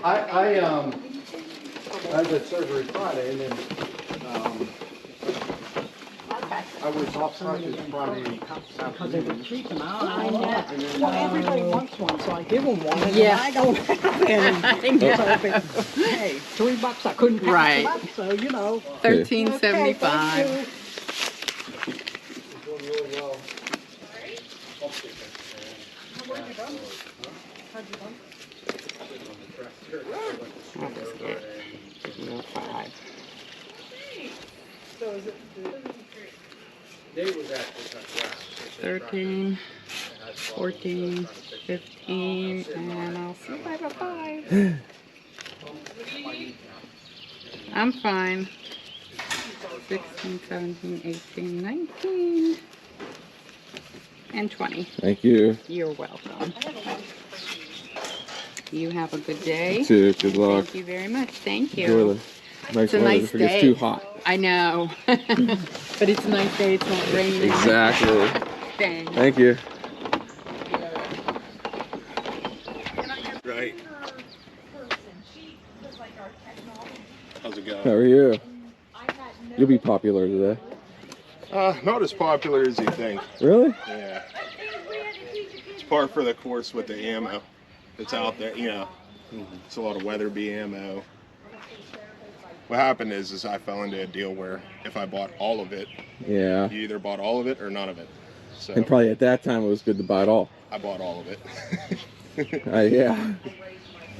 I had surgery Friday, and then I was off crutches Friday Because they were afternoon. cheap and I know. well, everybody wants one, so I give them one, and Yeah. I don't have any. So if it's, hey, $3 I couldn't pass Right. it up, so you know. $13.75. Okay, It's going really well. I'll just get you 5. Dave was actually cut grass. 13, 14, 15, and I'll see if I have a 5. I'm fine. 16, 17, 18, 19, and 20. Thank you. You're welcome. You have a good day. You too. Good luck. Thank you very much. Thank you. Enjoy the nice It's a weather nice before it gets day. too hot. I know. But it's a nice day. It's not raining. Exactly. Thanks. Thank you. Right. How's it going? How are you? You'll be popular today. Not as popular as you think. Really? Yeah. It's par for the course with the ammo that's out there. You know, it's a lot of Weatherby ammo. What happened is I fell into a deal where if I bought all of it, Yeah. you either bought all of it or none of it. So And probably at that time it was good to buy it all. I bought all of it. Yeah.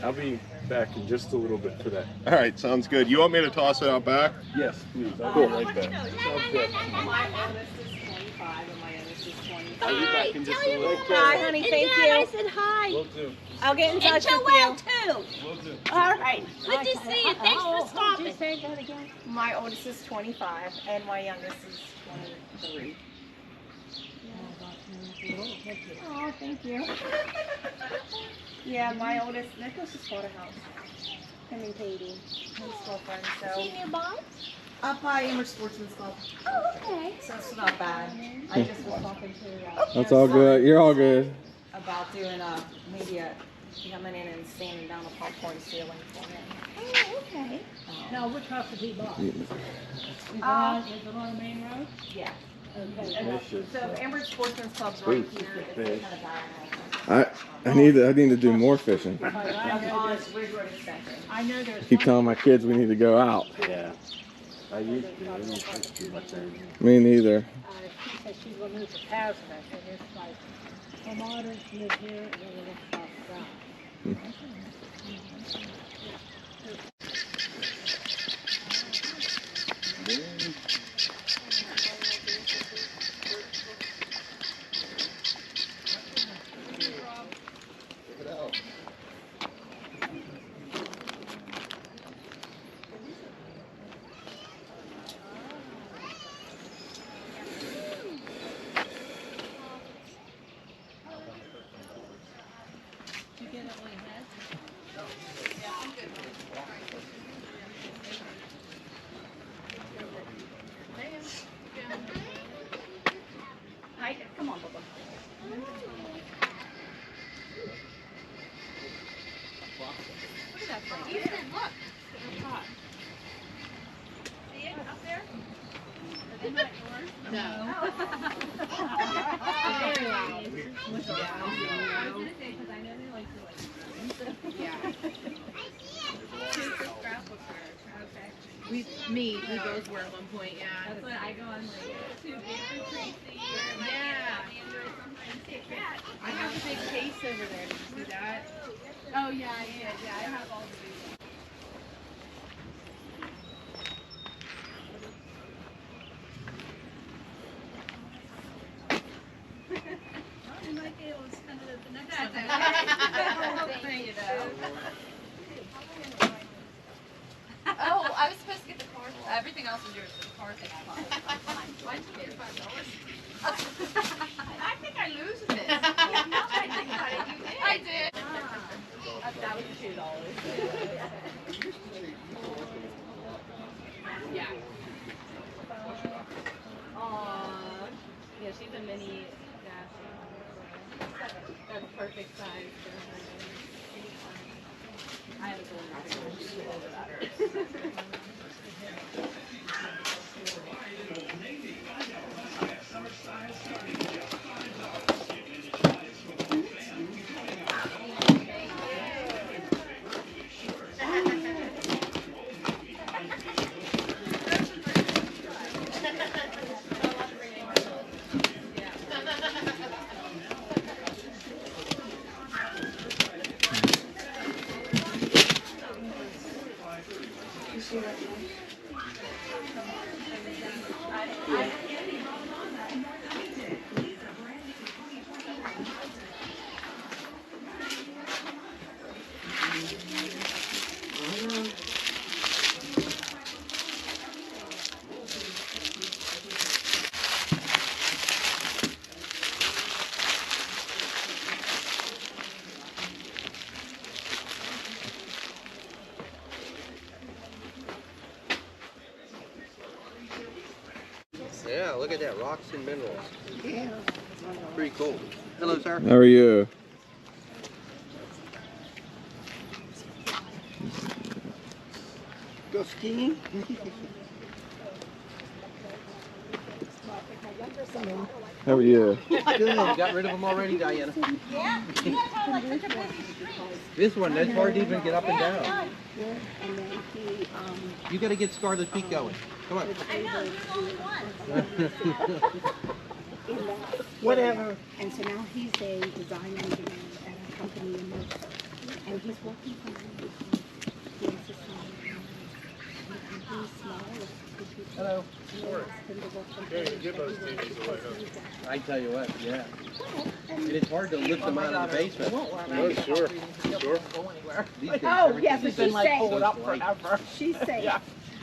I'll be back in just a little bit for that. All right, sounds good. You want me to toss it out back? Yes, please. I'll be right back. Sounds good. My oldest is 25 and my youngest is 20. I'll be back in just a little bit. Hi, honey. Thank you. I said hi. Will do. I'll get in touch And with Joelle you. too. Will do. All right. Good to see you. Thanks for stopping. My oldest is 25 and my youngest is 23. Oh, thank you. Yeah, my oldest, Nicholas just bought a house. Him and Katie. He's still friends, so. See nearby? Up by Yinzer Sportsman's Club. Oh, okay. So it's not bad. I just was talking to That's all good. You're all good. about doing maybe coming in and sanding down the popcorn ceiling for him. Oh, okay. Now, which house did he buy? Is it on the main road? Yeah. Okay. So Yinzer Sportsman's Club's right here. It's kind of bad. I need to do more fishing. On Ridge Road Extension. I know there's Keep telling my kids we need to go out. Yeah. I used to. I don't fish too much anymore. Me neither. she said she's gonna move to Tasman, and it's like, Vermonters live here, and then it's south south. Hi, come on, Bubba. Look at that thing. Ethan, look. It's hot. See it up there? Are they not yours? No. Very loud. I was gonna say, because I know they like to like. Yeah. We both were at one point, yeah. That's what I go on like too big for Tracy. Yeah. I have a big case over there. Did you see that? Oh yeah, yeah. I have all the big ones. You might be able to spend it at the next That's one. okay. Thank you though. Oh, I was supposed to get the car. Everything else is yours, but the car thing I bought. Why'd you pay $5? I think I lose this. I think you did. I did. That was $2. Yeah. Aww. Yeah, she's a mini dash. That's perfect size for her. I have a Yeah, look at that, rocks and minerals. Yeah. Pretty cool. Hello, sir. How are you? Go skiing? How are you? Good. You got rid of them already, Diana? Yeah. You guys have like such a busy street. This one, that's hard to even get up and down. You got to get Scarlet Peak going. Come on. I know, you're the only one. Whatever. And so now he's a design engineer at a company in Mercer. And he's working for me. He has a son. And the company's small. Hello. I tell you what, yeah. And it's hard to lift them out of the basement. Oh, sure. Sure. Oh, yes, but she's saying, Hold up forever. she's saying.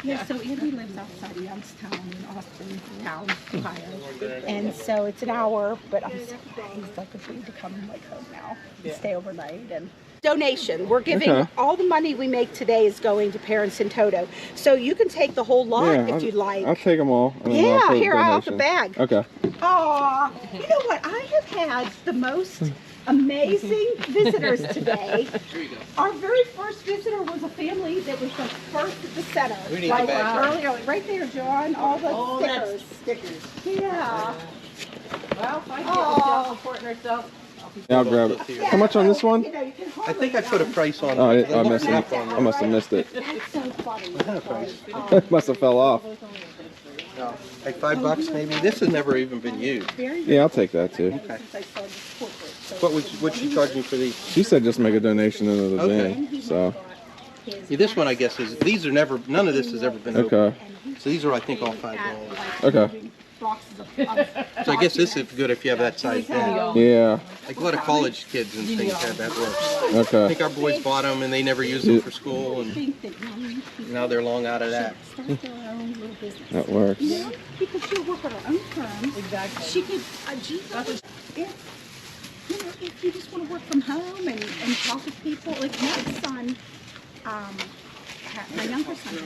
Yeah, so Andy lives outside Youngstown in Austin Town, Ohio. And so it's an hour, but I'm so glad he's like agreed to come like home now and stay overnight. And donation. We're giving all the money we make today is going to Parents in Toto. So you can take the whole lot if you'd like. I'll take them all. And then Yeah, I'll put here, a out the donation. bag. Okay. Aw, you know what? I have had the most amazing visitors today. Our very first visitor was a family that was the first at the center. Who needs a bag? Earlier, right there, John. All the stickers. Yeah. Well, thank you for supporting herself. Yeah, I'll grab it. How much on this one? You know, you can I think I put a price on Oh, it. I must have missed it. That's so funny. It must have fell off. Like $5 maybe? This has never even been used. Yeah, I'll take that too. Since I started corporate. So What'd she charge me for these? She said just make a donation into the Okay. bin. So, Yeah, this one I guess is, these are never, none of this has ever been opened. okay. So these are I think all $5. Okay. boxes of So I guess this is good if you have that size bin. Yeah. Like a lot of college kids and things have that works. I Okay. think our boys bought them and they never used them for school, and think that young people now they're long out of that. start their own little business. That works. You know, because she'll work on her own terms. Exactly. She could, if you just want to work from home and talk with people, like my son, my younger son.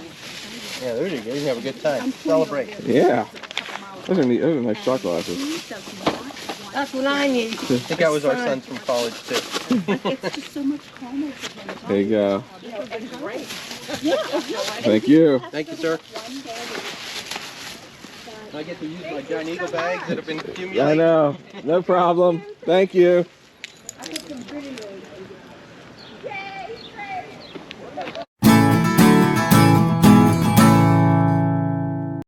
Yeah, there you go. You have a good time. Celebrate. Yeah. Those are neat. Those are nice shot glasses. That's what I need. I think that was our son's from college too. It's just so much calmer for him. There you go. Great. Thank you. Thank you, sir. I get to use my giant eagle bags that have been accumulating. I know. No problem. Thank you.